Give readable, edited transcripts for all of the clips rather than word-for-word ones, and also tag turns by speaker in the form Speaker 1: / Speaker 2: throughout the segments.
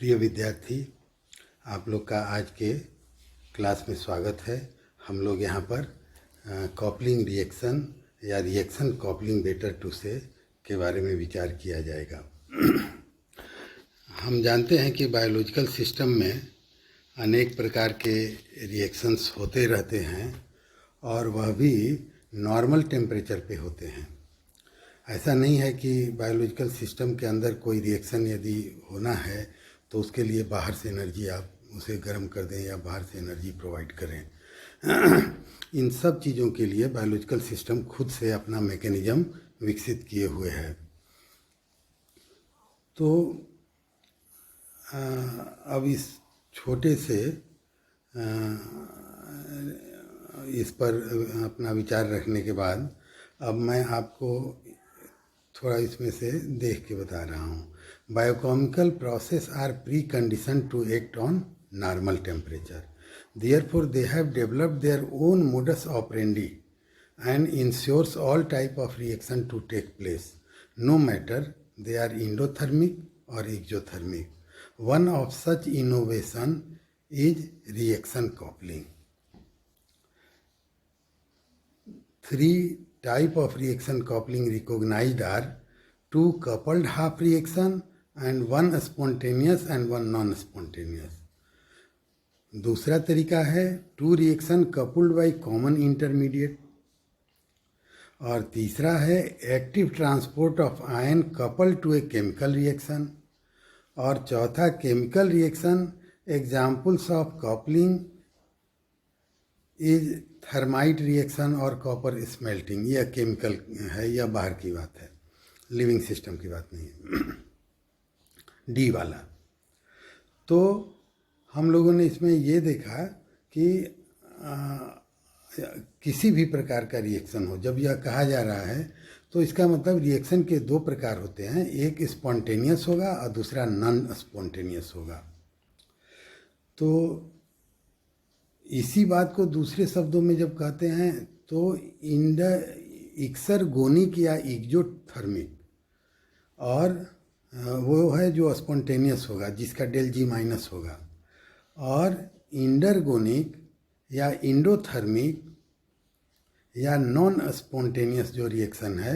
Speaker 1: प्रिय विद्यार्थी, आप लोग का आज के क्लास में स्वागत है। हम लोग यहाँ पर कॉपलिंग रिएक्शन या रिएक्शन कॉपलिंग बेटर टू से के बारे में विचार किया जाएगा। हम जानते हैं कि बायोलॉजिकल सिस्टम में अनेक प्रकार के रिएक्शंस होते रहते हैं और वह भी नॉर्मल टेम्परेचर पे होते हैं। ऐसा नहीं है कि बायोलॉजिकल सिस्टम के अंदर कोई रिएक्शन यदि होना है तो उसके लिए बाहर से एनर्जी आप उसे गर्म कर दें या बाहर से एनर्जी प्रोवाइड करें। इन सब चीज़ों के लिए बायोलॉजिकल सिस्टम खुद से अपना मैकेनिज्म विकसित किए हुए है। तो अब इस छोटे से इस पर अपना विचार रखने के बाद अब मैं आपको थोड़ा इसमें से देख के बता रहा हूँ। Biochemical process are pre condition to act on normal temperature, therefore they have developed their own modus operandi and ensures all type of reaction to take place, no matter they are endothermic or exothermic. One of such innovation is reaction coupling. Three type of reaction coupling recognized are two coupled half reaction and one spontaneous and one non-spontaneous. दूसरा तरीका है two reaction coupled by common intermediate, और तीसरा है active transport of ion couple to a chemical reaction, और चौथा chemical reaction. Examples of coupling is thermite reaction और copper smelting. यह केमिकल है, यह बाहर की बात है, लिविंग सिस्टम की बात नहीं है। डी वाला तो हम लोगों ने इसमें ये देखा कि किसी भी प्रकार का रिएक्शन हो, जब यह कहा जा रहा है तो इसका मतलब रिएक्शन के दो प्रकार होते हैं, एक स्पॉन्टेनियस होगा और दूसरा नॉन स्पॉन्टेनियस होगा। तो इसी बात को दूसरे शब्दों में जब कहते हैं तो एक्सरगोनिक या एक्सोथर्मिक, और वो है जो स्पॉन्टेनियस होगा जिसका डेल जी माइनस होगा, और इंडरगोनिक या इंडोथर्मिक या नॉन स्पॉन्टेनियस जो रिएक्शन है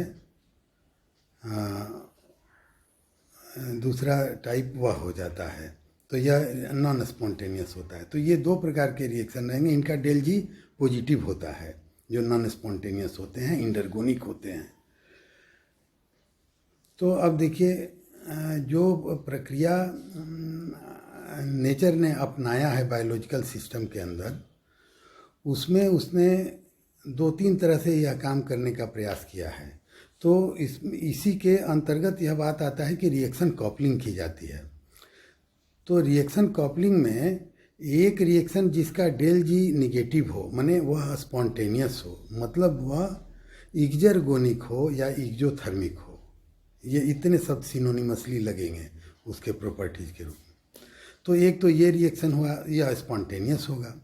Speaker 1: दूसरा टाइप वह हो जाता है, तो यह नॉन स्पॉन्टेनियस होता है। तो ये दो प्रकार के रिएक्शन रहेंगे, इनका डेल जी पॉजिटिव होता है जो नॉन स्पॉन्टेनियस होते हैं, इंडरगोनिक होते हैं। तो अब देखिए जो प्रक्रिया नेचर ने अपनाया है बायोलॉजिकल सिस्टम के अंदर, उसमें उसने दो तीन तरह से यह काम करने का प्रयास किया है। तो इसी के अंतर्गत यह बात आता है कि रिएक्शन कॉपलिंग की जाती है। तो रिएक्शन कॉपलिंग में एक रिएक्शन जिसका डेल जी निगेटिव हो, माने वह स्पॉन्टेनियस हो, मतलब वह एक्सरगोनिक हो या एक्सोथर्मिक हो, ये इतने शब्द सिनोनिमसली लगेंगे उसके प्रॉपर्टीज के रूप में। तो एक तो ये रिएक्शन हुआ, यह स्पॉन्टेनियस होगा,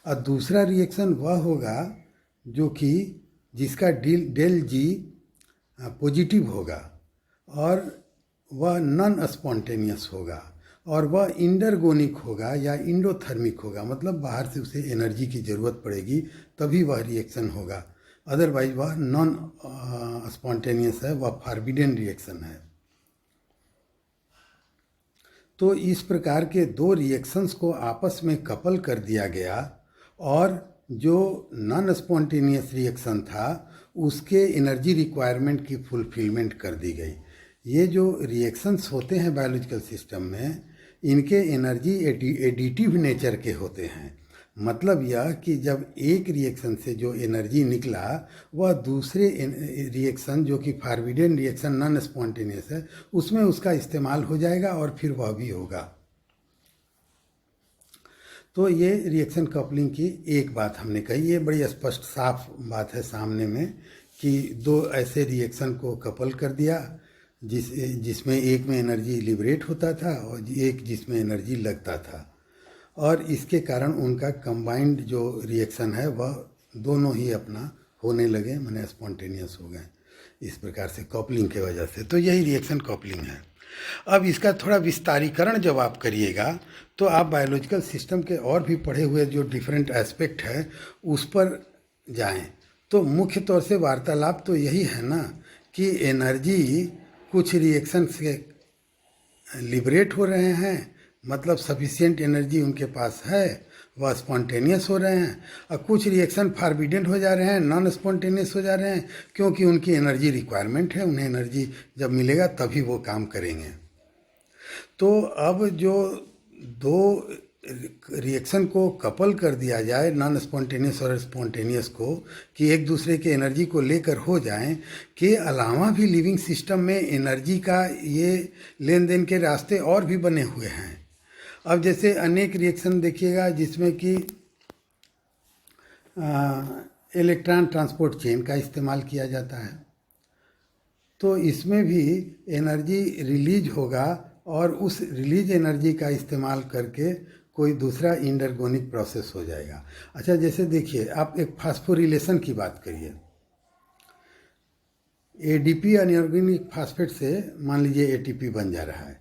Speaker 1: और दूसरा रिएक्शन वह होगा जो कि जिसका डेल जी पॉजिटिव होगा और वह नॉन स्पॉन्टेनियस होगा, और वह इंडरगोनिक होगा या इंडोथर्मिक होगा, मतलब बाहर से उसे एनर्जी की ज़रूरत पड़ेगी तभी वह रिएक्शन होगा, अदरवाइज वह नॉन स्पॉन्टेनियस है, वह फॉरबिडन रिएक्शन है। तो इस प्रकार के दो रिएक्शंस को आपस में कपल कर दिया गया, और जो नॉन स्पॉन्टेनियस रिएक्शन था उसके एनर्जी रिक्वायरमेंट की फुलफिलमेंट कर दी गई। ये जो रिएक्शंस होते हैं बायोलॉजिकल सिस्टम में, इनके एनर्जी एडिटिव नेचर के होते हैं। मतलब यह कि जब एक रिएक्शन से जो एनर्जी निकला वह दूसरे रिएक्शन जो कि फॉरबिडन रिएक्शन नॉन स्पॉन्टेनियस है उसमें उसका इस्तेमाल हो जाएगा और फिर वह भी होगा। तो ये रिएक्शन कपलिंग की एक बात हमने कही, ये बड़ी स्पष्ट साफ बात है सामने में कि दो ऐसे रिएक्शन को कपल कर दिया जिसमें एक में एनर्जी लिबरेट होता था और एक जिसमें एनर्जी लगता था, और इसके कारण उनका कंबाइंड जो रिएक्शन है वह दोनों ही अपना होने लगे, माने स्पॉन्टेनियस हो गए इस प्रकार से कॉपलिंग के वजह से। तो यही रिएक्शन कॉपलिंग है। अब इसका थोड़ा विस्तारीकरण जब आप करिएगा तो आप बायोलॉजिकल सिस्टम के और भी पढ़े हुए जो डिफरेंट एस्पेक्ट है उस पर जाएं। तो मुख्य तौर से वार्तालाप तो यही है ना कि एनर्जी कुछ रिएक्शन से लिबरेट हो रहे हैं, मतलब सफिशिएंट एनर्जी उनके पास है, वह स्पॉन्टेनियस हो रहे हैं, और कुछ रिएक्शन फॉरबिडेन हो जा रहे हैं, नॉन स्पॉन्टेनियस हो जा रहे हैं, क्योंकि उनकी एनर्जी रिक्वायरमेंट है, उन्हें एनर्जी जब मिलेगा तभी वो काम करेंगे। तो अब जो दो रिएक्शन को कपल कर दिया जाए, नॉन स्पॉन्टेनियस और स्पॉन्टेनियस को, कि एक दूसरे के एनर्जी को लेकर हो जाएं, के अलावा भी लिविंग सिस्टम में एनर्जी का ये लेन देन के रास्ते और भी बने हुए हैं। अब जैसे अनेक रिएक्शन देखिएगा जिसमें कि इलेक्ट्रॉन ट्रांसपोर्ट चेन का इस्तेमाल किया जाता है, तो इसमें भी एनर्जी रिलीज होगा और उस रिलीज एनर्जी का इस्तेमाल करके कोई दूसरा इंडरगोनिक प्रोसेस हो जाएगा। अच्छा, जैसे देखिए आप एक फास्फोरिलेशन की बात करिए, एडीपी अनऑर्गेनिक फास्फेट से मान लीजिए एटीपी बन जा रहा है,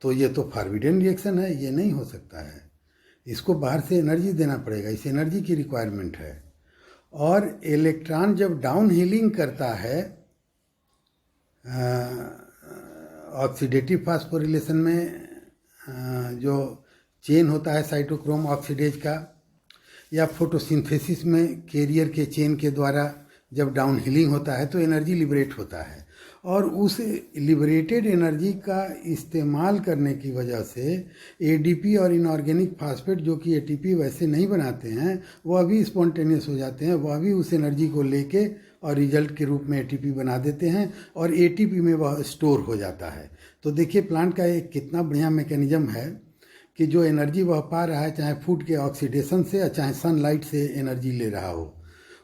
Speaker 1: तो ये तो फॉरबिडेन रिएक्शन है, ये नहीं हो सकता है, इसको बाहर से एनर्जी देना पड़ेगा, इस एनर्जी की रिक्वायरमेंट है। और इलेक्ट्रॉन जब डाउन हीलिंग करता है ऑक्सीडेटिव फास्फोरिलेशन में जो चेन होता है साइटोक्रोम ऑक्सीडेज का, या फोटोसिंथेसिस में कैरियर के चेन के द्वारा जब डाउन हीलिंग होता है तो एनर्जी लिबरेट होता है, और उस लिबरेटेड एनर्जी का इस्तेमाल करने की वजह से एडीपी और इनऑर्गेनिक फास्फेट जो कि एटीपी वैसे नहीं बनाते हैं वह भी स्पॉन्टेनियस हो जाते हैं, वह भी उस एनर्जी को लेके और रिजल्ट के रूप में एटीपी बना देते हैं और एटीपी में वह स्टोर हो जाता है। तो देखिए प्लांट का एक कितना बढ़िया मैकेनिज्म है कि जो एनर्जी वह पा रहा है, चाहे फूड के ऑक्सीडेशन से या चाहे सनलाइट से एनर्जी ले रहा हो,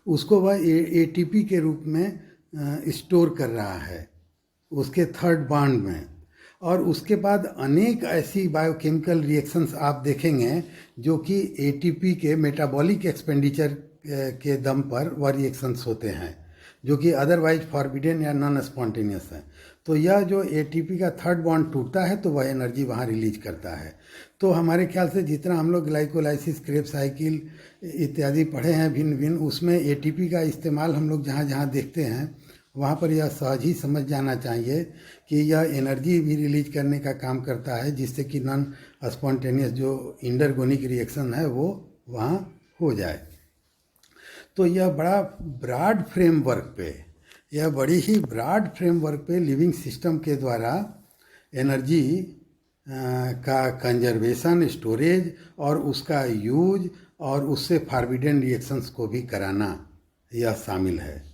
Speaker 1: उसको वह एटीपी के रूप में स्टोर कर रहा है उसके थर्ड बॉन्ड में। और उसके बाद अनेक ऐसी बायोकेमिकल रिएक्शंस आप देखेंगे जो कि एटीपी के मेटाबॉलिक एक्सपेंडिचर के दम पर वह रिएक्शंस होते हैं, जो कि अदरवाइज फॉरबिडेन या नॉन स्पॉन्टेनियस है। तो यह जो एटीपी का थर्ड बॉन्ड टूटता है तो वह एनर्जी वहाँ रिलीज करता है। तो हमारे ख्याल से जितना हम लोग ग्लाइकोलाइसिस, क्रेब्स साइकिल इत्यादि पढ़े हैं भिन्न भिन्न, उसमें एटीपी का इस्तेमाल हम लोग जहाँ जहाँ देखते हैं वहाँ पर यह सहज ही समझ जाना चाहिए कि यह एनर्जी भी रिलीज करने का काम करता है, जिससे कि नॉन स्पॉन्टेनियस जो इंडरगोनिक रिएक्शन है वो वहाँ हो जाए। तो यह बड़ा ब्रॉड फ्रेमवर्क पे, यह बड़ी ही ब्रॉड फ्रेमवर्क पे लिविंग सिस्टम के द्वारा एनर्जी का कंजर्वेशन, स्टोरेज और उसका यूज और उससे फॉरबिडेन रिएक्शंस को भी कराना यह शामिल है।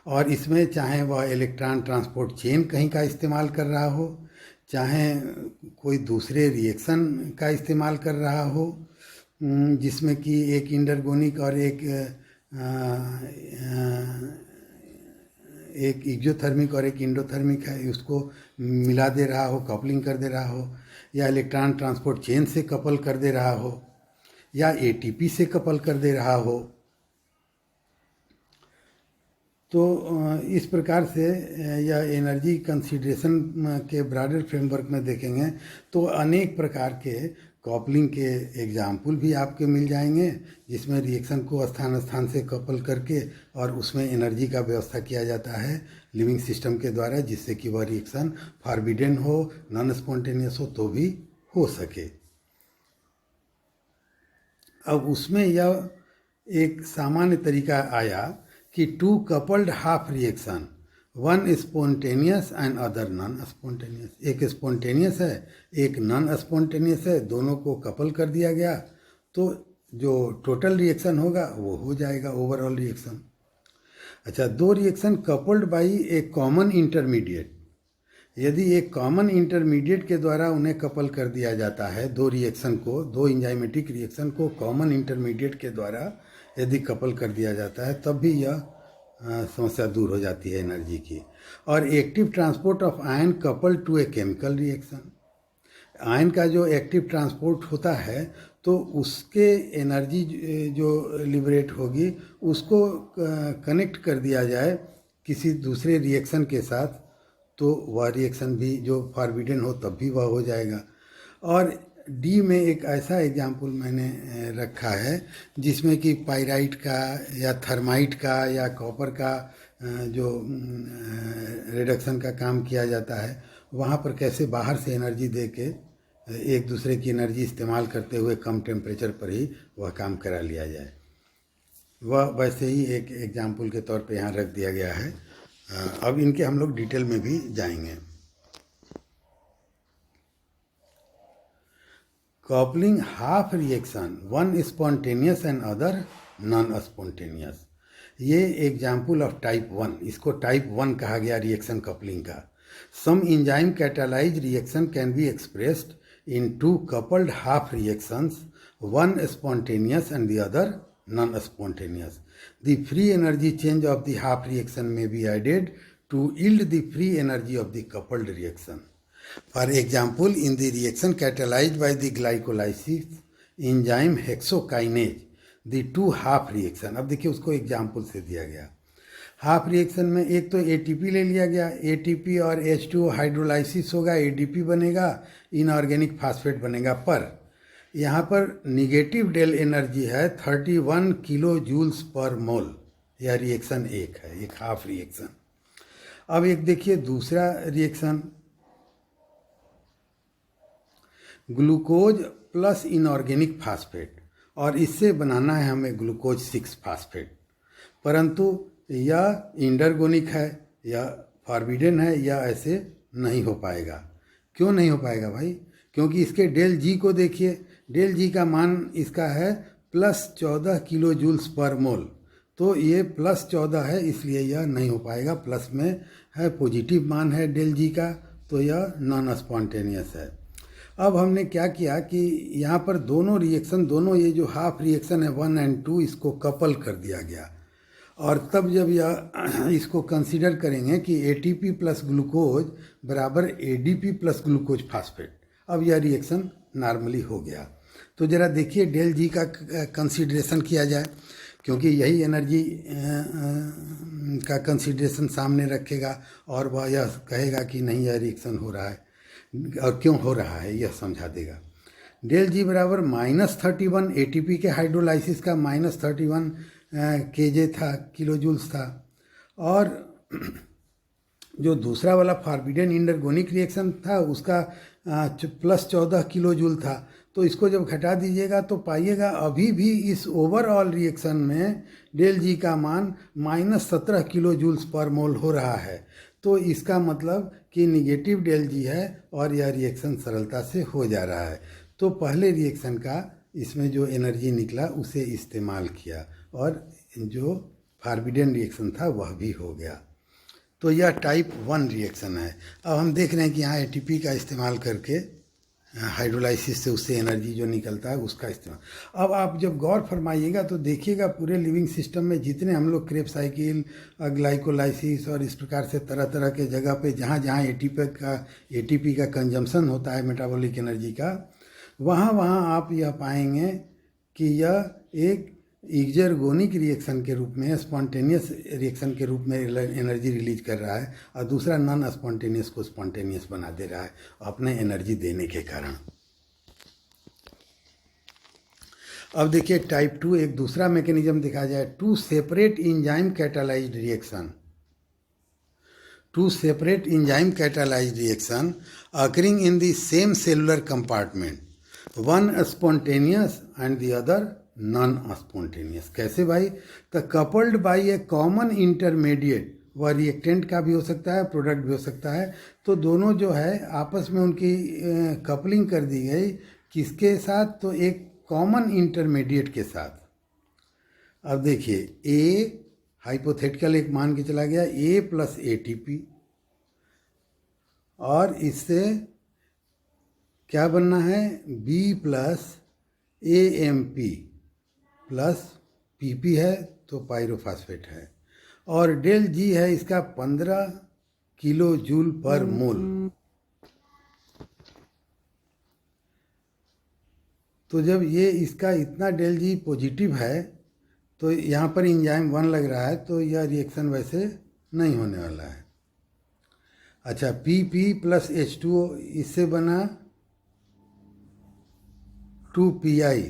Speaker 1: और इसमें चाहे वह इलेक्ट्रॉन ट्रांसपोर्ट चेन कहीं का इस्तेमाल कर रहा हो, चाहे कोई दूसरे रिएक्शन का इस्तेमाल कर रहा हो जिसमें कि एक इंडरगोनिक और एक एक्सोथर्मिक और एक इंडोथर्मिक है, उसको मिला दे रहा हो, कपलिंग कर दे रहा हो, या इलेक्ट्रॉन ट्रांसपोर्ट चेन से कपल कर दे रहा हो, या एटीपी से कपल कर दे रहा हो। तो इस प्रकार से यह एनर्जी कंसीडरेशन के ब्रॉडर फ्रेमवर्क में देखेंगे तो अनेक प्रकार के कपलिंग के एग्जाम्पल भी आपके मिल जाएंगे, जिसमें रिएक्शन को स्थान स्थान से कपल करके और उसमें एनर्जी का व्यवस्था किया जाता है लिविंग सिस्टम के द्वारा, जिससे कि वह रिएक्शन फॉरबिडेन हो, नॉन स्पॉन्टेनियस हो तो भी हो सके। अब उसमें यह एक सामान्य तरीका आया कि two coupled half reaction, one spontaneous and other non spontaneous, एक स्पॉन्टेनियस है एक नॉन स्पॉन्टेनियस है, दोनों को कपल कर दिया गया तो जो टोटल रिएक्शन होगा वो हो जाएगा ओवरऑल रिएक्शन। अच्छा, दो reaction coupled by A common intermediate, यदि एक कॉमन इंटरमीडिएट के द्वारा उन्हें कपल कर दिया जाता है, दो रिएक्शन को, दो एंजाइमेटिक रिएक्शन को कॉमन इंटरमीडिएट के द्वारा यदि कपल कर दिया जाता है तब भी यह समस्या दूर हो जाती है एनर्जी की। और active transport of ion couple to a chemical reaction, ion का जो एक्टिव ट्रांसपोर्ट होता है तो उसके एनर्जी जो लिबरेट होगी उसको कनेक्ट कर दिया जाए किसी दूसरे रिएक्शन के साथ, तो वह रिएक्शन भी जो फॉरबिडन हो तब भी वह हो जाएगा। और डी में एक ऐसा एग्जाम्पल मैंने रखा है जिसमें कि पाइराइट का या थर्माइट का या कॉपर का जो रिडक्शन का काम किया जाता है, वहाँ पर कैसे बाहर से एनर्जी दे के एक दूसरे की एनर्जी इस्तेमाल करते हुए कम टेम्परेचर पर ही वह काम करा लिया जाए। वह वैसे ही एक एग्जाम्पल के तौर पे यहाँ रख दिया गया है। अब इनके हम लोग डिटेल में भी जाएंगे। Coupling half reaction, one spontaneous and other non spontaneous. ये एग्जाम्पल ऑफ टाइप 1, इसको टाइप 1 कहा गया रिएक्शन कपलिंग का। Some enzyme catalyse reaction can be expressed in two coupled half reactions, one spontaneous and the other non-spontaneous. The free energy change of the half reaction may be added to yield the free energy of the coupled reaction. For example, in the reaction catalyzed by the glycolysis enzyme hexokinase, the two half reaction, अब देखिए उसको example से दिया गया। Half reaction में एक तो ATP ले लिया गया, एटीपी और H2O हाइड्रोलाइसिस होगा, एडीपी बनेगा, इनऑर्गेनिक फास्फेट बनेगा। पर यहाँ पर निगेटिव डेल एनर्जी है 31 किलो जूल्स पर मोल। यह रिएक्शन एक है, एक हाफ रिएक्शन। अब एक देखिए दूसरा reaction, glucose plus inorganic phosphate, और इससे बनाना है हमें ग्लूकोज 6 फास्फेट। परंतु यह इंडरगोनिक है या फॉरबिडन है या ऐसे नहीं हो पाएगा। क्यों नहीं हो पाएगा भाई? क्योंकि इसके डेल जी को देखिए, डेल जी का मान इसका है +14 किलो जूल्स पर मोल। तो ये +14 है, इसलिए यह नहीं हो पाएगा। प्लस में है, पॉजिटिव मान है डेल जी का, तो यह नॉन स्पॉन्टेनियस है। अब हमने क्या किया कि यहाँ पर दोनों रिएक्शन, दोनों ये जो हाफ रिएक्शन है 1 और 2, इसको कपल कर दिया गया। और तब जब यह इसको कंसीडर करेंगे कि एटीपी प्लस ग्लूकोज बराबर एडीपी प्लस ग्लूकोज फास्फेट, अब यह रिएक्शन नॉर्मली हो गया। तो ज़रा देखिए डेल जी का कंसीडरेशन किया जाए, क्योंकि यही एनर्जी का कंसीडरेशन सामने रखेगा और वह यह कहेगा कि नहीं यह रिएक्शन हो रहा है और क्यों हो रहा है, यह समझा देगा। डेल जी बराबर -31, एटीपी के हाइड्रोलाइसिस का -31 केजे था, किलो जूल्स था। और जो दूसरा वाला फॉरबिडन इंडरगोनिक रिएक्शन था उसका +14 किलो जूल था। तो इसको जब घटा दीजिएगा तो पाइएगा अभी भी इस ओवरऑल रिएक्शन में डेल जी का मान -17 किलो जूल्स पर मोल हो रहा है। तो इसका मतलब कि निगेटिव डेल जी है और यह रिएक्शन सरलता से हो जा रहा है। तो पहले रिएक्शन का इसमें जो एनर्जी निकला उसे इस्तेमाल किया और जो फॉरबिडन रिएक्शन था वह भी हो गया। तो यह टाइप 1 रिएक्शन है। अब हम देख रहे हैं कि यहाँ एटीपी का इस्तेमाल करके हाइड्रोलाइसिस से उससे एनर्जी जो निकलता है उसका इस्तेमाल। अब आप जब गौर फरमाइएगा तो देखिएगा पूरे लिविंग सिस्टम में जितने हम लोग क्रेब साइकिल, ग्लाइकोलाइसिस और इस प्रकार से तरह तरह के जगह पे जहाँ जहाँ एटीपी का कंजम्पशन होता है मेटाबॉलिक एनर्जी का, वहाँ वहाँ आप यह पाएंगे कि यह एक एक्सर्गोनिक रिएक्शन के रूप में, स्पॉन्टेनियस रिएक्शन के रूप में एनर्जी रिलीज कर रहा है और दूसरा नॉन स्पॉन्टेनियस को स्पॉन्टेनियस बना दे रहा है अपने एनर्जी देने के कारण। अब देखिए टाइप 2 एक दूसरा मैकेनिज्म दिखा जाए। Two separate enzyme catalysed reaction, two separate enzyme catalysed reaction occurring in the same cellular compartment, one spontaneous and the other non-spontaneous। कैसे भाई? तो coupled by a common intermediate, वह रिएक्टेंट का भी हो सकता है, प्रोडक्ट भी हो सकता है। तो दोनों जो है आपस में उनकी कपलिंग कर दी गई, किसके साथ? तो एक कॉमन इंटरमीडिएट के साथ। अब देखिए ए हाइपोथेटिकल एक मान के चला गया, ए प्लस एटीपी, और इससे क्या बनना है? B plus AMP plus PP है तो पायरोफॉस्फेट है, और डेल जी है इसका 15 किलो जूल पर मोल। तो जब ये इसका इतना डेल जी पॉजिटिव है तो यहाँ पर एंजाइम 1 लग रहा है, तो यह रिएक्शन वैसे नहीं होने वाला है। अच्छा, PP प्लस H2O, इससे बना 2PI।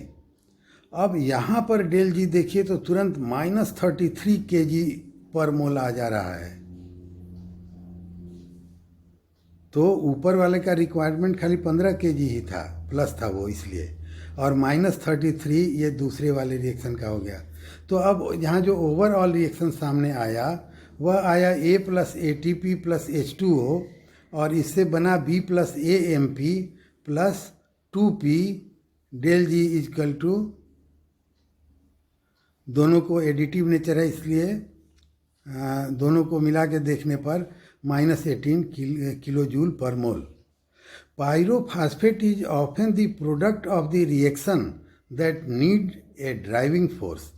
Speaker 1: अब यहाँ पर डेल जी देखिए तो तुरंत -33 kg पर मोल आ जा रहा है। तो ऊपर वाले का रिक्वायरमेंट खाली 15 kg ही था, प्लस था वो, इसलिए। और -33 ये दूसरे वाले रिएक्शन का हो गया। तो अब यहाँ जो ओवरऑल रिएक्शन सामने आया वह आया A plus ATP plus H2O, और इससे बना B plus AMP plus 2P del G equal to, दोनों को एडिटिव नेचर है इसलिए दोनों को मिला के देखने पर -18 किलो जूल पर मोल। Pyrophosphate is often the product of the reaction that need a driving force.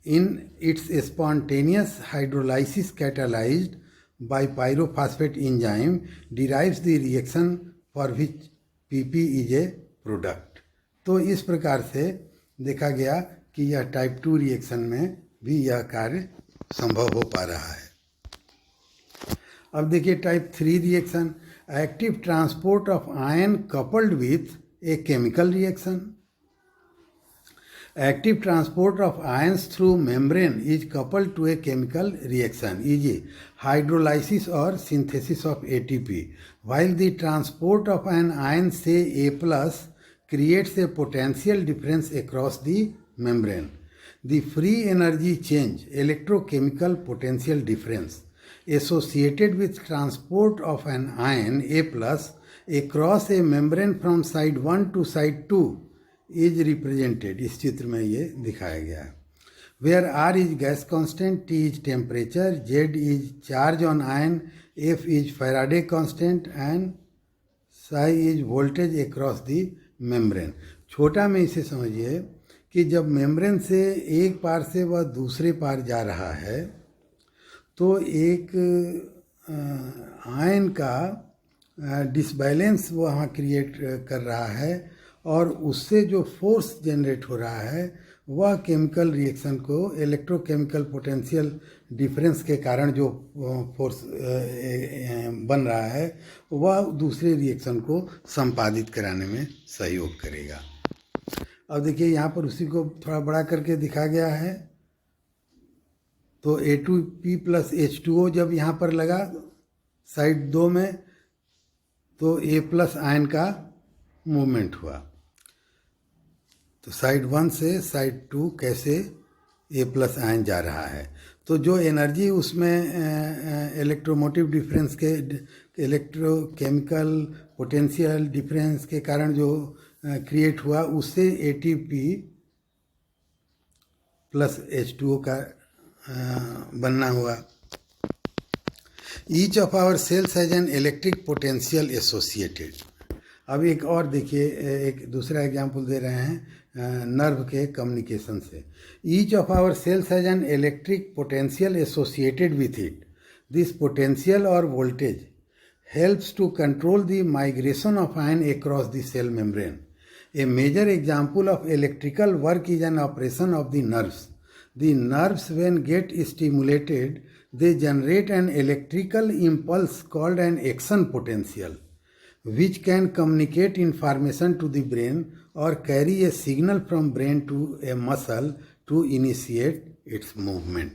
Speaker 1: In its spontaneous hydrolysis catalyzed by pyrophosphate enzyme derives the reaction for which PP is a product. तो इस प्रकार से देखा गया कि यह type 2 reaction में भी यह कार्य संभव हो पा रहा है। अब देखिए type 3 reaction, active transport of ion coupled with a chemical reaction. Active transport of ions through membrane is coupled to a chemical reaction, e.g. hydrolysis or synthesis of ATP, while the transport of an ion, say A+, creates a potential difference across the membrane. The free energy change, electrochemical potential difference, associated with transport of an ion A+ across a membrane from side 1 to side 2 is represented, इस चित्र में ये दिखाया गया है, where R is gas constant, T is temperature, Z is charge on ion, F is Faraday constant and psi is voltage across the membrane. छोटा में इसे समझिए कि जब मेम्ब्रेन से एक पार से वह दूसरे पार जा रहा है तो एक आयन का डिसबैलेंस वहाँ क्रिएट कर रहा है, और उससे जो फोर्स जनरेट हो रहा है वह केमिकल रिएक्शन को इलेक्ट्रोकेमिकल पोटेंशियल डिफरेंस के कारण जो फोर्स बन रहा है वह दूसरे रिएक्शन को संपादित कराने में सहयोग करेगा। अब देखिए यहाँ पर उसी को थोड़ा बड़ा करके दिखा गया है। तो A2P प्लस H2O जब यहाँ पर लगा साइड 2 में तो A+ आयन का मूवमेंट हुआ। तो साइड 1 से साइड 2 कैसे A+ आयन जा रहा है, तो जो एनर्जी उसमें इलेक्ट्रोमोटिव डिफरेंस के इलेक्ट्रोकेमिकल पोटेंशियल डिफरेंस के कारण जो क्रिएट हुआ उससे ATP प्लस H2O का बनना हुआ। Each of our cells has an electric potential associated. अब एक और देखिए, एक दूसरा एग्जाम्पल दे रहे हैं नर्व के कम्युनिकेशन से। Each of our cells has an electric potential associated with it. This potential और voltage helps to control the migration of ion across the cell membrane. A major example of electrical work is an operation of the nerves. The nerves, when get stimulated, they generate an electrical impulse called an action potential, which can communicate information to the brain or carry a signal from brain to a muscle to initiate its movement.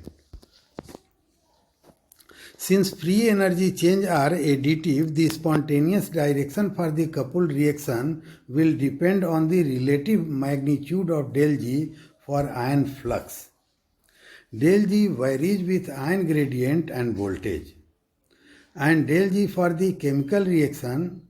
Speaker 1: Since free energy change are additive, the spontaneous direction for the coupled reaction will depend on the relative magnitude of del G for ion flux. Del G varies with ion gradient and voltage. And del G for the chemical reaction,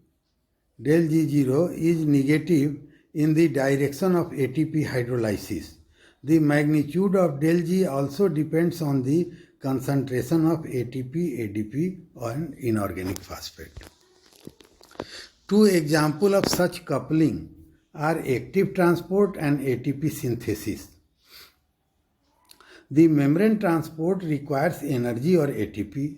Speaker 1: del G0 is negative in the direction of ATP hydrolysis. The magnitude of del G also depends on the concentration of ATP, ADP on inorganic phosphate. Two examples of such coupling are active transport and ATP synthesis. The membrane transport requires energy or ATP.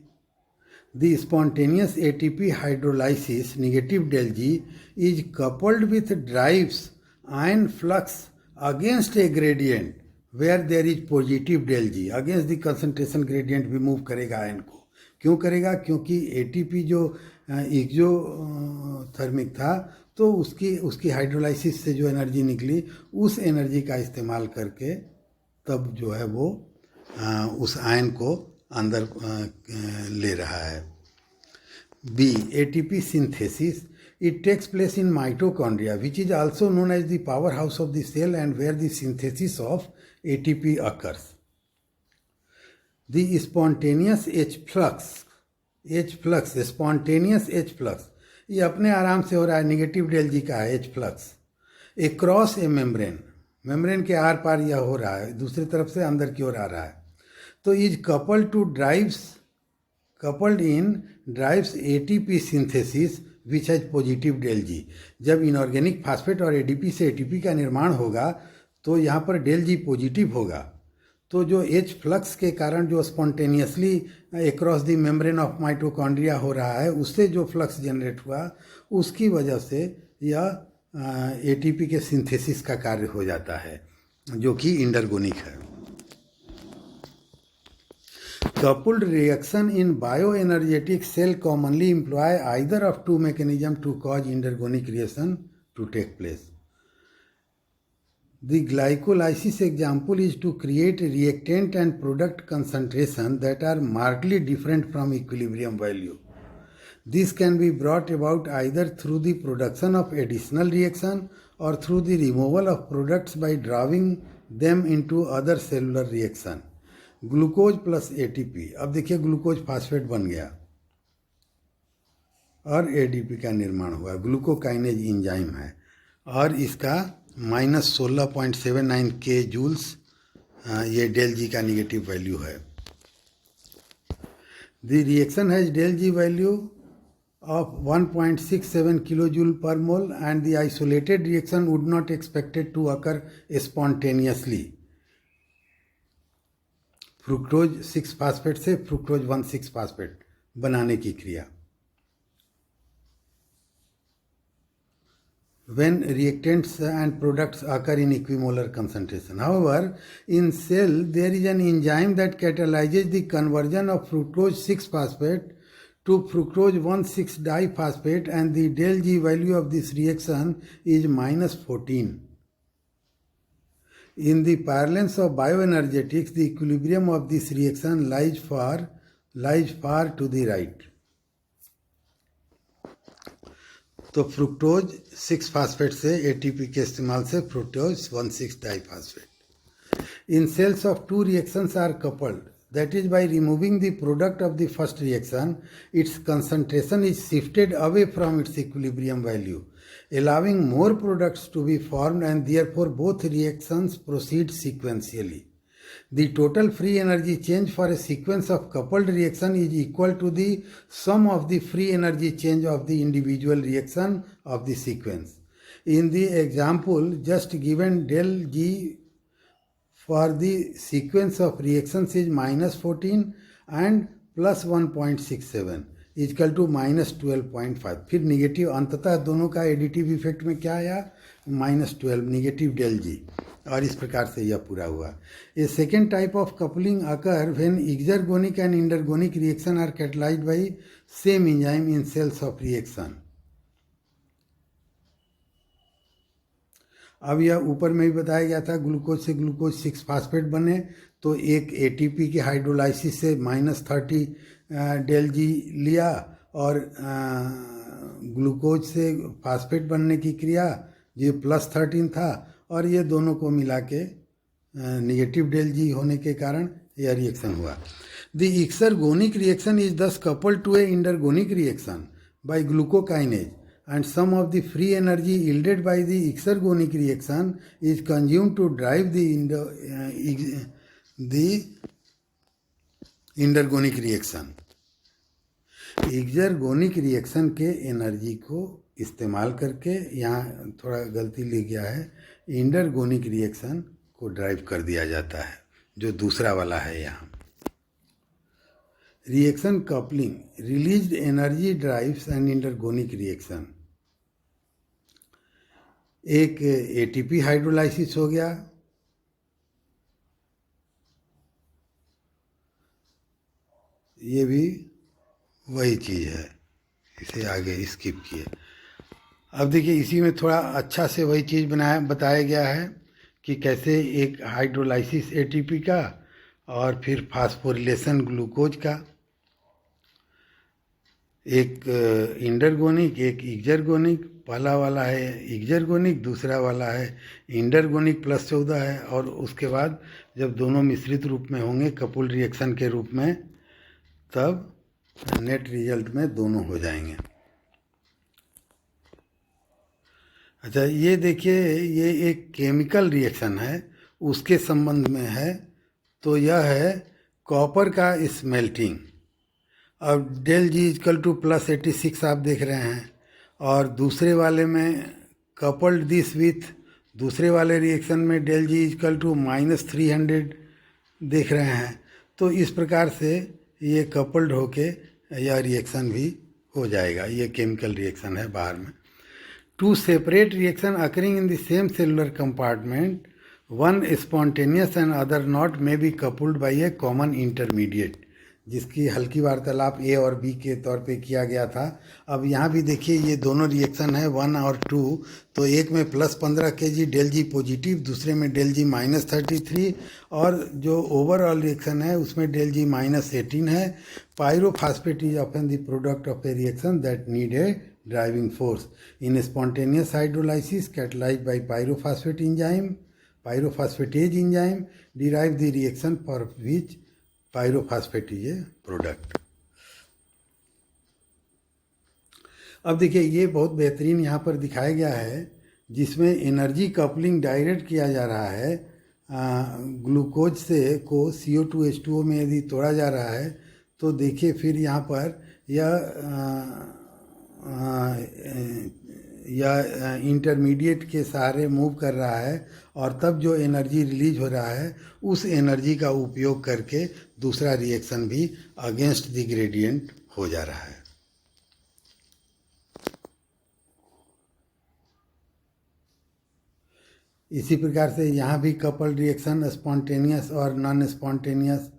Speaker 1: The spontaneous ATP hydrolysis, negative del G, is coupled with drives ion flux against a gradient where there is positive del G. Against the concentration gradient भी move करेगा ion को, क्यों करेगा? क्योंकि ATP जो exothermic था, तो उसकी हाइड्रोलाइसिस से जो एनर्जी निकली, उस एनर्जी का इस्तेमाल करके तब जो है वो उस आयन को अंदर ले रहा है। B. ATP synthesis. It takes place in mitochondria, which is also known as the powerhouse of the cell and where the synthesis of ATP occurs. The spontaneous H flux, spontaneous H flux, ये अपने आराम से हो रहा है, negative del G का है H flux, across ए membrane के आर पार यह हो रहा है, दूसरी तरफ से अंदर की ओर आ रहा है। तो is coupled in drives ATP synthesis which has positive del G. जब इनऑर्गेनिक फास्फेट और ADP से ATP का निर्माण होगा तो यहाँ पर del G पॉजिटिव होगा। तो जो H फ्लक्स के कारण जो spontaneously across the membrane of mitochondria हो रहा है, उससे जो फ्लक्स जनरेट हुआ, उसकी वजह से यह ATP के सिंथेसिस का कार्य हो जाता है, जो कि इंडरगोनिक है। Coupled reaction in bioenergetic cell commonly employ either of two mechanisms to cause endergonic reaction to take place. The glycolysis example is to create reactant and product concentration that are markedly different from equilibrium value. This can be brought about either through the production of additional reaction or through the removal of products by drawing them into other cellular reaction. Glucose plus ATP, अब देखिए glucose phosphate बन गया और ADP का निर्माण हुआ। Glucokinase enzyme है और इसका -16.79 के जूल्स ये डेल जी का निगेटिव वैल्यू है। The reaction has del G value of 1.67 kilojoule per mole and the isolated reaction would not expected to occur spontaneously. Fructose 6 phosphate से फ्रुक्टोज 1,6 फास्फेट बनाने की क्रिया। When reactants and products occur in equimolar concentration. However, in cell there is an enzyme that catalyzes the conversion of fructose 6 phosphate to fructose 1,6 diphosphate and the del G value of this reaction is -14. In the parlance of bioenergetics, the equilibrium of this reaction lies far to the right. तो fructose 6 phosphate से ATP के इस्तेमाल से fructose 1,6 diphosphate. In cells of two reactions are coupled, that is by removing the product of the first reaction, its concentration is shifted away from its equilibrium value, allowing more products to be formed and therefore both reactions proceed sequentially. The total free energy change for a sequence of coupled reaction is equal to the sum of the free energy change of the individual reaction of the sequence. In the example just given, del G for the sequence of reactions is -14 and +1.67 equal to -12.5। फिर negative, अंततः दोनों का additive effect में क्या आया? -12 negative del जी, और इस प्रकार से यह पूरा हुआ। A second type of coupling occur when exergonic and endergonic reaction are catalysed by same enzyme in cells of reaction. अब यह ऊपर में भी बताया गया था, ग्लूकोज से ग्लूकोज 6 फास्फेट बने तो एक एटीपी के हाइड्रोलाइसिस से -30 डेल जी लिया और ग्लूकोज से फास्फेट बनने की क्रिया जो +13 था, और ये दोनों को मिला के निगेटिव डेल जी होने के कारण यह रिएक्शन हुआ। The exergonic reaction is thus coupled to a endergonic reaction by glucokinase and some of the free energy yielded by the exergonic reaction is consumed to drive the endergonic reaction. Exergonic reaction के energy को इस्तेमाल करके, यहाँ थोड़ा गलती लिख गया है, इंडरगोनिक रिएक्शन को ड्राइव कर दिया जाता है, जो दूसरा वाला है यहाँ। Reaction coupling, released energy drives and endergonic reaction. एक एटीपी हाइड्रोलाइसिस हो गया, ये भी वही चीज़ है, इसे आगे स्किप किए। अब देखिए इसी में थोड़ा अच्छा से वही चीज़ बताया गया है कि कैसे एक हाइड्रोलाइसिस एटीपी का और फिर फास्फोरिलेशन ग्लूकोज का, एक इंडरगोनिक एक एक्सर्गोनिक, पहला वाला है एक्सर्गोनिक, दूसरा वाला है इंडरगोनिक +14 है, और उसके बाद जब दोनों मिश्रित रूप में होंगे कपुल रिएक्शन के रूप में, तब नेट रिजल्ट में दोनों हो जाएंगे। अच्छा ये देखिए, ये एक केमिकल रिएक्शन है, उसके संबंध में है। तो यह है कॉपर का स्मेल्टिंग। अब डेल जी इजकल टू +86 आप देख रहे हैं, और दूसरे वाले में कपल्ड दिस विथ, दूसरे वाले रिएक्शन में डेल जी इजकल टू -300 देख रहे हैं। तो इस प्रकार से ये कपल्ड होके यह रिएक्शन भी हो जाएगा। ये केमिकल रिएक्शन है बाहर में। Two separate reaction occurring in the same cellular compartment, one spontaneous and other not, may be coupled by a common intermediate, जिसकी हल्की वार्तालाप ए और बी के तौर पे किया गया था। अब यहाँ भी देखिए ये दोनों रिएक्शन है 1 और 2, तो एक में +15 kg डेल जी पॉजिटिव, दूसरे में डेल जी -33, और जो ओवरऑल रिएक्शन है उसमें डेल जी -18 है। Pyrophosphate is often the product of A reaction that need a driving force. In spontaneous hydrolysis catalyzed by pyrophosphate enzyme, pyrophosphatase enzyme derive the reaction for which pyrophosphate is a product. अब देखिए ये बहुत बेहतरीन यहाँ पर दिखाया गया है, जिसमें एनर्जी कपलिंग डायरेक्ट किया जा रहा है। ग्लूकोज से को CO2H2O में यदि तोड़ा जा रहा है, तो देखिए फिर यहाँ पर यह या इंटरमीडिएट के सहारे मूव कर रहा है, और तब जो एनर्जी रिलीज हो रहा है उस एनर्जी का उपयोग करके दूसरा रिएक्शन भी अगेंस्ट द ग्रेडियंट हो जा रहा है। इसी प्रकार से यहाँ भी कपल रिएक्शन स्पॉन्टेनियस और नॉन स्पॉन्टेनियस,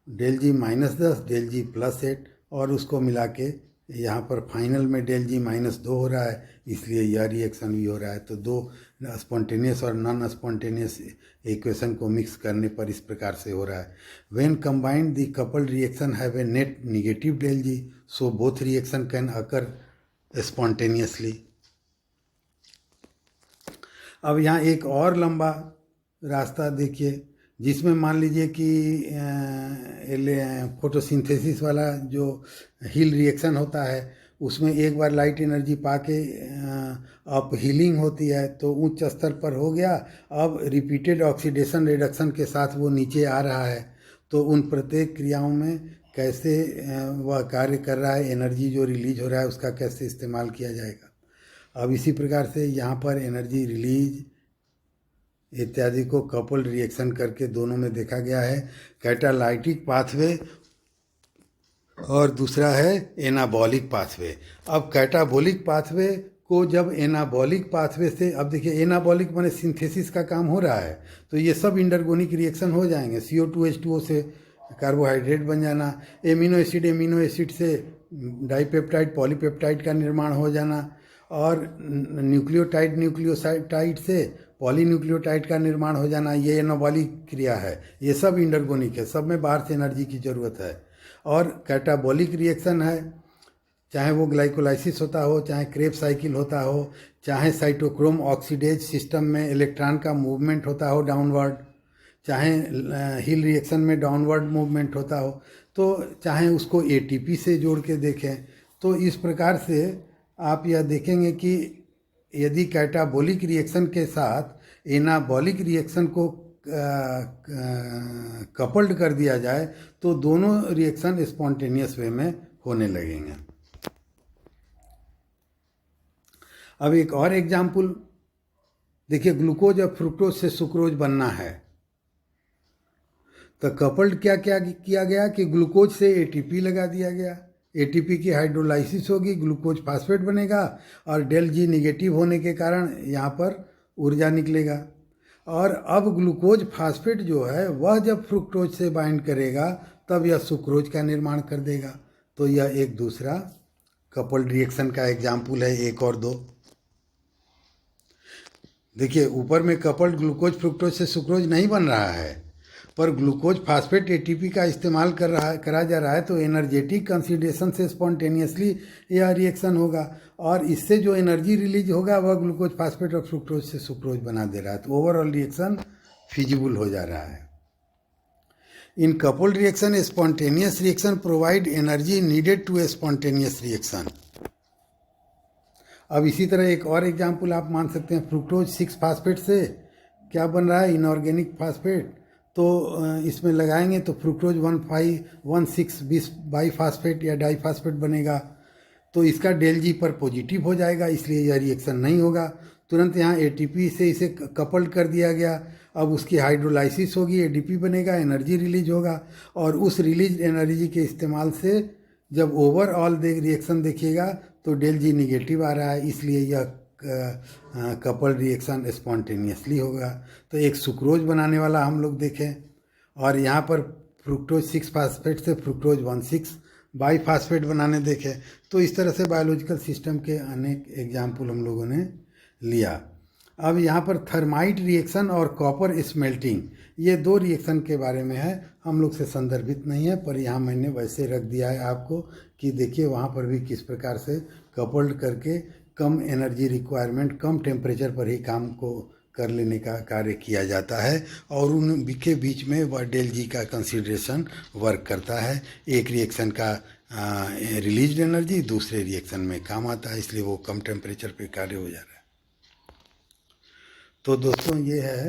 Speaker 1: डेल जी -10 डेल जी +8, और उसको मिला के यहाँ पर फाइनल में डेल जी -2 हो रहा है, इसलिए यह रिएक्शन भी हो रहा है। तो दो स्पॉन्टेनियस और नॉन स्पॉन्टेनियस इक्वेशन को मिक्स करने पर इस प्रकार से हो रहा है। When combined the coupled reaction have a net negative del G, so both reaction can occur spontaneously. अब यहाँ एक और लंबा रास्ता देखिए, जिसमें मान लीजिए कि फोटोसिंथेसिस वाला जो हील रिएक्शन होता है, उसमें एक बार लाइट एनर्जी पाके अप हीलिंग होती है, तो उच्च स्तर पर हो गया। अब रिपीटेड ऑक्सीडेशन रिडक्शन के साथ वो नीचे आ रहा है। तो उन प्रत्येक क्रियाओं में कैसे वह कार्य कर रहा है, एनर्जी जो रिलीज हो रहा है उसका कैसे इस्तेमाल किया जाएगा। अब इसी प्रकार से यहाँ पर एनर्जी रिलीज इत्यादि को कपल्ड रिएक्शन करके दोनों में देखा गया है। कैटालाइटिक पाथवे और दूसरा है एनाबॉलिक पाथवे। अब कैटाबॉलिक पाथवे को जब एनाबॉलिक पाथवे से, अब देखिए एनाबॉलिक माने सिंथेसिस का काम हो रहा है, तो ये सब इंडरगोनिक रिएक्शन हो जाएंगे। CO2H2O से कार्बोहाइड्रेट बन जाना, एमिनो एसिड से डाइपेप्टाइड पॉलीपेप्टाइड का निर्माण हो जाना, और न्यूक्लियोटाइड से पॉलीन्यूक्लियोटाइड का निर्माण हो जाना, ये एनाबॉलिक क्रिया है। ये सब इंडरगोनिक है, सब में बाहर से एनर्जी की ज़रूरत है। और कैटाबॉलिक रिएक्शन है, चाहे वो ग्लाइकोलाइसिस होता हो, चाहे क्रेब साइकिल होता हो, चाहे साइटोक्रोम ऑक्सीडेज सिस्टम में इलेक्ट्रॉन का मूवमेंट होता हो डाउनवर्ड, चाहे हिल रिएक्शन में डाउनवर्ड मूवमेंट होता हो, तो चाहे उसको ATP से जोड़ के देखें। तो इस प्रकार से आप यह देखेंगे कि यदि कैटाबॉलिक रिएक्शन के साथ एनाबॉलिक रिएक्शन को कपल्ड कर दिया जाए, तो दोनों रिएक्शन स्पॉन्टेनियस वे में होने लगेंगे। अब एक और एग्जाम्पल देखिए, ग्लूकोज और फ्रुक्टोज से सुक्रोज बनना है, तो कपल्ड क्या क्या किया गया कि ग्लूकोज से ATP लगा दिया गया। ATP की हाइड्रोलाइसिस होगी, ग्लूकोज फास्फेट बनेगा, और डेल जी निगेटिव होने के कारण यहाँ पर ऊर्जा निकलेगा। और अब ग्लूकोज फास्फेट जो है वह जब फ्रुक्टोज से बाइंड करेगा, तब यह सुक्रोज का निर्माण कर देगा। तो यह एक दूसरा कपल्ड रिएक्शन का एग्जाम्पल है, एक और दो। देखिए ऊपर में कपल्ड ग्लूकोज फ्रुक्टोज से सुक्रोज नहीं बन रहा है, पर ग्लूकोज फास्फेट एटीपी का इस्तेमाल करा जा रहा है, तो एनर्जेटिक कंसिडरेशन से स्पॉन्टेनियसली यह रिएक्शन होगा, और इससे जो एनर्जी रिलीज होगा वह ग्लूकोज फास्फेट और फ्रुक्टोज से सुक्रोज बना दे रहा है। तो ओवरऑल रिएक्शन फिजिबल हो जा रहा है। In coupled reaction spontaneous reaction provide energy needed to a spontaneous reaction. अब इसी तरह एक और एग्जाम्पल आप मान सकते हैं, फ्रुक्टोज 6 फास्फेट से क्या बन रहा है, इनऑर्गेनिक फास्फेट। तो इसमें लगाएंगे तो फ्रुक्टोज 1,5,1,6 बाई फास्फेट या डाई फास्फेट बनेगा, तो इसका डेल जी पर पॉजिटिव हो जाएगा, इसलिए यह रिएक्शन नहीं होगा। तुरंत यहाँ एटीपी से इसे कपल्ड कर दिया गया, अब उसकी हाइड्रोलाइसिस होगी, एडीपी बनेगा, एनर्जी रिलीज होगा, और उस रिलीज एनर्जी के इस्तेमाल से जब ओवरऑल रिएक्शन देखिएगा तो डेल जी निगेटिव आ रहा है, इसलिए यह कपल रिएक्शन स्पॉन्टेनियसली होगा। तो एक सुक्रोज बनाने वाला हम लोग देखें, और यहाँ पर फ्रुक्टोज 6 फास्फेट से फ्रुक्टोज 1,6 बाई फास्फेट बनाने देखें। तो इस तरह से बायोलॉजिकल सिस्टम के अनेक एग्जाम्पल हम लोगों ने लिया। अब यहाँ पर थर्माइट रिएक्शन और कॉपर स्मेल्टिंग, ये दो रिएक्शन के बारे में है, हम लोग से संदर्भित नहीं है, पर यहाँ मैंने वैसे रख दिया है आपको कि देखिए वहाँ पर भी किस प्रकार से कपल्ड करके कम एनर्जी रिक्वायरमेंट, कम टेम्परेचर पर ही काम को कर लेने का कार्य किया जाता है, और उन के बीच में वह डेल जी का कंसिडरेशन वर्क करता है। एक रिएक्शन का रिलीज एनर्जी दूसरे रिएक्शन में काम आता है, इसलिए वो कम टेम्परेचर पे कार्य हो जा रहा है। तो दोस्तों ये है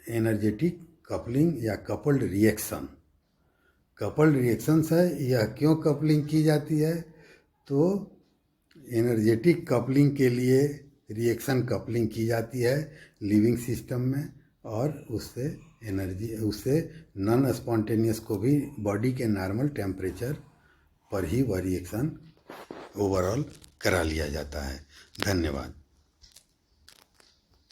Speaker 1: एनर्जेटिक कपलिंग या कपल्ड रिएक्शन। कपल्ड रिएक्शंस है, यह क्यों कपलिंग की जाती है, तो एनर्जेटिक कपलिंग के लिए रिएक्शन कपलिंग की जाती है लिविंग सिस्टम में, और उससे नॉन स्पॉन्टेनियस को भी बॉडी के नॉर्मल टेम्परेचर पर ही वह रिएक्शन ओवरऑल करा लिया जाता है। धन्यवाद।